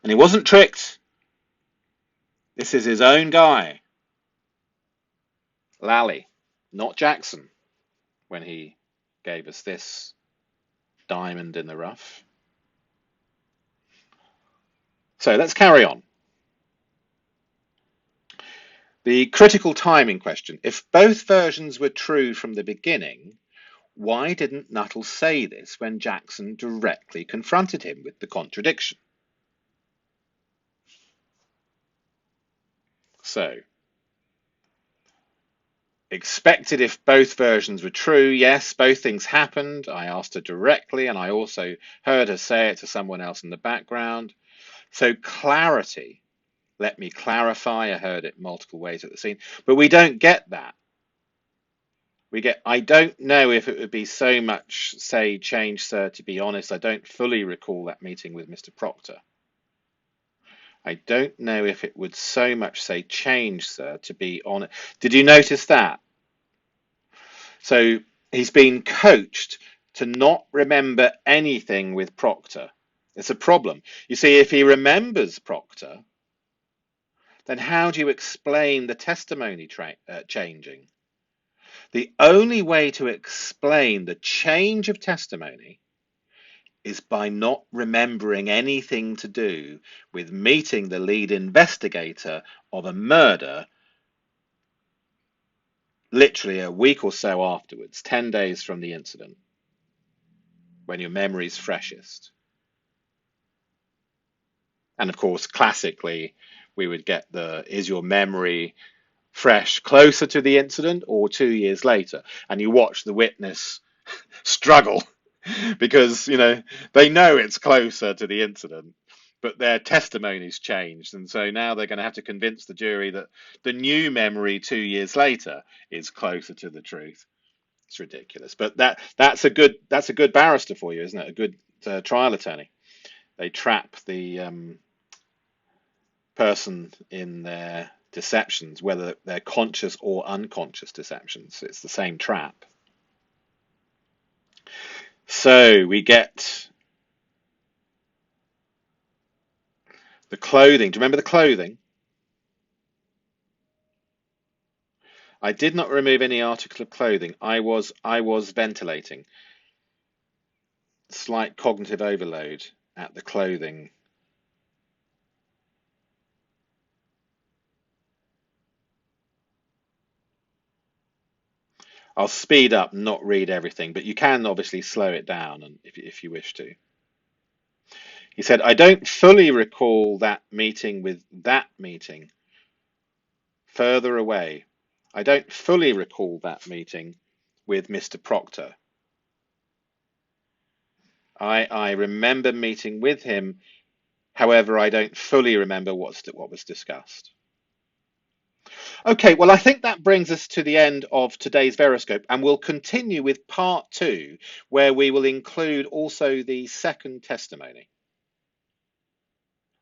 And he wasn't tricked. This is his own guy. Lally, not Jackson, when he gave us this diamond in the rough. So let's carry on. The critical timing question. If both versions were true from the beginning, why didn't Nuttall say this when Jackson directly confronted him with the contradiction? So, expected if both versions were true. Yes, both things happened. I asked her directly, and I also heard her say it to someone else in the background. So clarity. Let me clarify. I heard it multiple ways at the scene, but we don't get that. We get, I don't know if it would be so much, say, change, sir, to be honest. I don't fully recall that meeting with Mr. Proctor. I don't know if it would so much say change, sir, to be honest. Did you notice that? So he's been coached to not remember anything with Proctor. It's a problem. You see, if he remembers Proctor, then how do you explain the testimony changing? The only way to explain the change of testimony is by not remembering anything to do with meeting the lead investigator of a murder literally a week or so afterwards, 10 days from the incident, when your memory's freshest. And of course, classically, we would get is your memory fresh closer to the incident or 2 years later? And you watch the witness struggle because, they know it's closer to the incident, but their testimony's changed. And so now they're going to have to convince the jury that the new memory 2 years later is closer to the truth. It's ridiculous. But that's a good barrister for you, isn't it? A good trial attorney. They trap the person in their deceptions, whether they're conscious or unconscious deceptions. It's the same trap. So we get the clothing. Do you remember the clothing? I did not remove any article of clothing. I was ventilating. Slight cognitive overload at the clothing. I'll speed up, not read everything, but you can obviously slow it down and if you wish to. He said, I don't fully recall that meeting with that meeting. Further away. I don't fully recall that meeting with Mr. Proctor. I remember meeting with him. However, I don't fully remember what was discussed. Okay, well, I think that brings us to the end of today's Veroscope, and we'll continue with part 2, where we will include also the second testimony.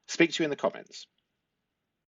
Speak to you in the comments.